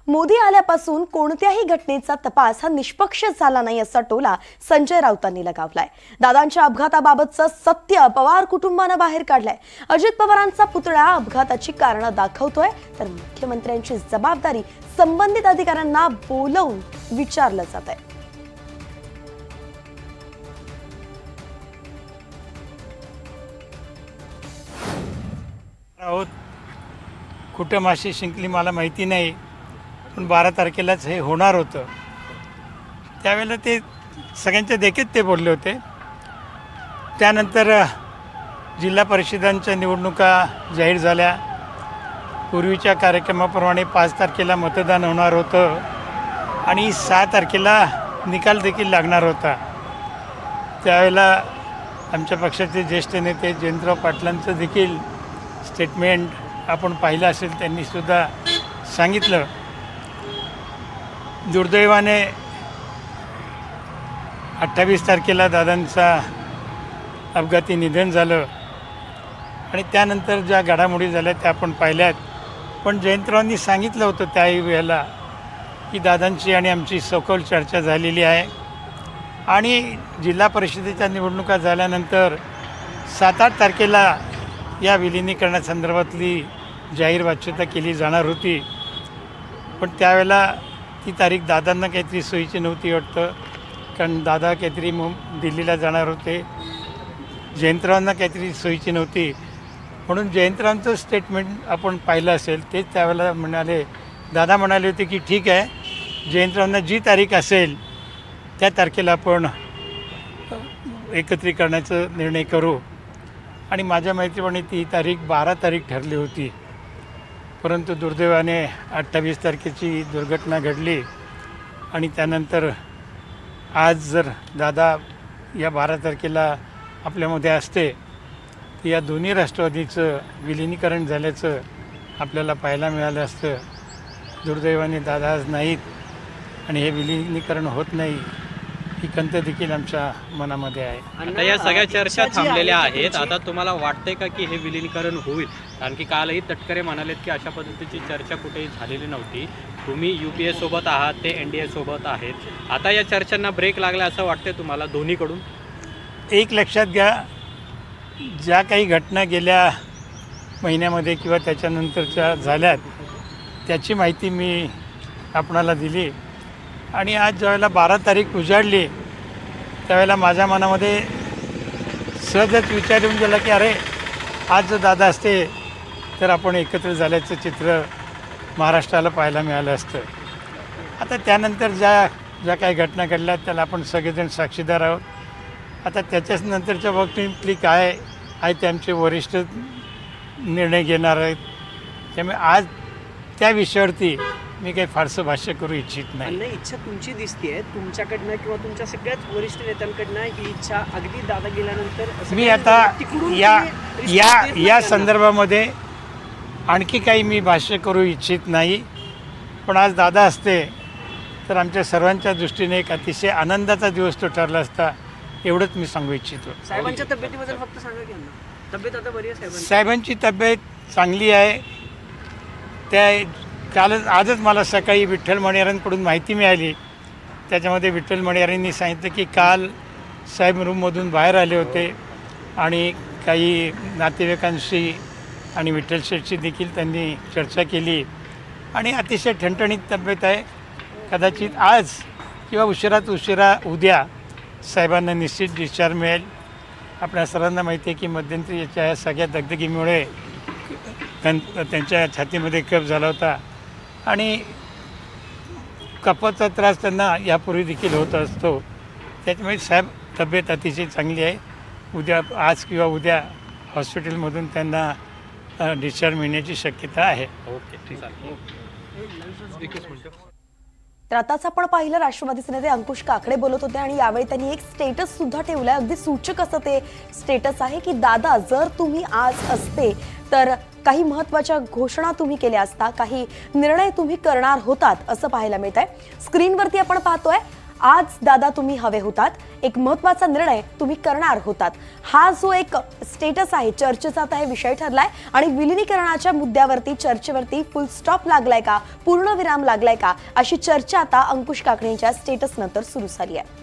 मोदी आल्यापासून कोणत्याही घटनेचा तपास हा निष्पक्ष झाला नाही असा टोला संजय राऊतांनी लगावलाय। दादांच्या अपघाताबाबतचं सत्य पवार कुटुंबानं बाहेर काढलंय। अजित पवारांचा पुतळा अपघाताची कारणं दाखवतोय, तर मुख्यमंत्र्यांची जबाबदारी संबंधित अधिकाऱ्यांना बोलवून विचारलं जात आहे। कुठं माशी शिंकली मला माहिती नाही, पण 12 तारखेलाच हे होणार होतं। त्यावेळेला ते सगळ्यांच्या देखीत ते बोलले होते। त्यानंतर जिल्हा परिषदांच्या निवडणुका जाहीर झाल्या। पूर्वीच्या कार्यक्रमाप्रमाणे 5 तारखेला मतदान होणार होतं आणि 6 तारखेला निकाल देखील लागणार होता। त्यावेळेला आमच्या पक्षाचे ज्येष्ठ नेते जयंतराव पाटलांचं देखील स्टेटमेंट आपण पाहिलं असेल। त्यांनीसुद्धा सांगितलं, दुर्दैवाने 28 तारखेला दादांचा अपघाती निधन झालं आणि त्यानंतर ज्या घडामोडी झाल्या त्या आपण पाहिल्यात। पण जयंतरावांनी सांगितलं होतं त्याही वेळेला की दादांची आणि आमची सखोल चर्चा झालेली आहे आणि जिल्हा परिषदेच्या निवडणुका झाल्यानंतर 7-8 तारखेला या विलिनीकरणासंदर्भातली जाहीर वाच्यता केली जाणार होती। पण त्यावेळेला ती तारीख दादांना काहीतरी सोयीची नव्हती वाटतं, कारण दादा काहीतरी दिल्लीला जाणार होते। जयंतरावांना काहीतरी सोयीची नव्हती, म्हणून जयंतरावांचं स्टेटमेंट आपण पाहिलं असेल। तेच त्यावेळेला म्हणाले, दादा म्हणाले होते की ठीक आहे, जयंतरावांना जी तारीख असेल त्या तारखेला आपण एकत्रीकरणाचा निर्णय करू। आणि माझ्या माहितीप्रमाणे ती तारीख 12 तारीख ठरली होती, परंतु दुर्दैवाने 28 तारखेची दुर्घटना घडली आणि त्यानंतर आज जर दादा या 12 तारखेला आपल्यामध्ये असते तर या दोन्ही राष्ट्रवादीचं विलिनीकरण झाल्याचं आपल्याला पाहायला मिळालं असतं। दुर्दैवाने दादा आज नाहीत आणि हे विलिनीकरण होत नाही ही खंत देखील आमच्या मनामध्ये आहे। आता या सगळ्या चर्चा थांबलेल्या आहेत। आता तुम्हाला वाटतंय का की हे विलीनीकरण होईल? कारण की कालही तटकरे म्हणालेत की अशा पद्धतीची चर्चा कुठेही झालेली नव्हती। तुम्ही UPA सोबत आहात, ते NDA सोबत आहेत। आता या चर्चांना ब्रेक लागला असं वाटतंय तुम्हाला दोन्हीकडून? एक लक्षात घ्या, ज्या काही घटना गेल्या महिन्यामध्ये किंवा त्याच्यानंतरच्या झाल्यात त्याची माहिती मी आपणाला दिली आणि आज ज्यावेळेला 12 तारीख उजाडली त्यावेळेला माझ्या मनामध्ये सहजच विचार येऊन गेला की अरे, आज जर दादा असते तर आपण एकत्र झाल्याचं चित्र महाराष्ट्राला पाहायला मिळालं असतं। आता त्यानंतर ज्या काही घटना घडल्या त्याला आपण सगळेजण साक्षीदार आहोत। आता त्याच्याच नंतरच्या बाबतीतली काय आहे ते आमचे वरिष्ठ निर्णय घेणार आहेत। त्यामुळे आज त्या विषयावरती मी काही फारसं भाष्य करू इच्छित नाही। इच्छा तुमची दिसते, तुमच्याकडनं किंवा तुमच्या सगळ्याच वरिष्ठ नेत्यांकडनं ही इच्छा अगदी दादा गेल्यानंतर मी आता या संदर्भामध्ये आणखी काही मी भाष्य करू इच्छित नाही। पण आज दादा असते तर आमच्या सर्वांच्या दृष्टीने एक अतिशय आनंदाचा दिवस तो ठरला असता, एवढंच मी सांगू इच्छितो। साहेबांच्या तब्येतीबद्दल फक्त सांगा की तब्येत आता बरी आहे साहेबांची तब्येत चांगली आहे। आजच मला सकाळी विठ्ठल मणियारांकडून माहिती मिळाली, त्याच्यामध्ये विठ्ठल मणियारांनी सांगितलं की काल साहेब रूममधून बाहेर आले होते आणि काही नातेवाईकांशी आणि विठ्ठल शेठशी देखील त्यांनी चर्चा केली आणि अतिशय ठणठणीत तब्येत आहे। कदाचित आज किंवा उशिरात उशिरा उद्या साहेबांना निश्चित डिस्चार्ज मिळेल। आपल्या सर्वांना माहिती आहे की मध्यंतरी याच्या या सगळ्या दगदगीमुळे त्यांच्या छातीमध्ये कफ झाला होता आणि कफाचा त्रास त्यांना यापूर्वी देखील होत असतो। त्याच्यामुळे साहेब तब्येत अतिशय चांगली आहे। आज किंवा उद्या हॉस्पिटलमधून त्यांना डिस्चार्ज मिळण्याची शक्यता आहे। ओके, ठीक आहे। तर आताच आपण पाहिलं राष्ट्रवादीचे नेते अंकुश काकडे बोलत होते आणि यावेळी त्यांनी एक स्टेटस सुद्धा ठेवलाय। अगदी सूचक असं ते स्टेटस आहे की दादा, जर तुम्ही आज असते तर काही महत्त्वाच्या घोषणा तुम्ही केल्या असता, काही निर्णय तुम्ही करणार होतात असं पाहायला मिळत आहे। स्क्रीनवरती आपण पाहतोय आज दादा तुम्ही हवे होतात, एक महत्वाचा निर्णय तुम्ही करणार होतात. हा जो एक स्टेटस आहे चर्चेचा आता हे विषय ठरलाय आणि विलिनीकरणाच्या मुद्द्यावरती चर्चेवरती फुल स्टॉप लागलाय का, पूर्णविराम लागलाय का, अशी चर्चा आता अंकुश काकणेंच्या स्टेटस नंतर सुरू झाली आहे.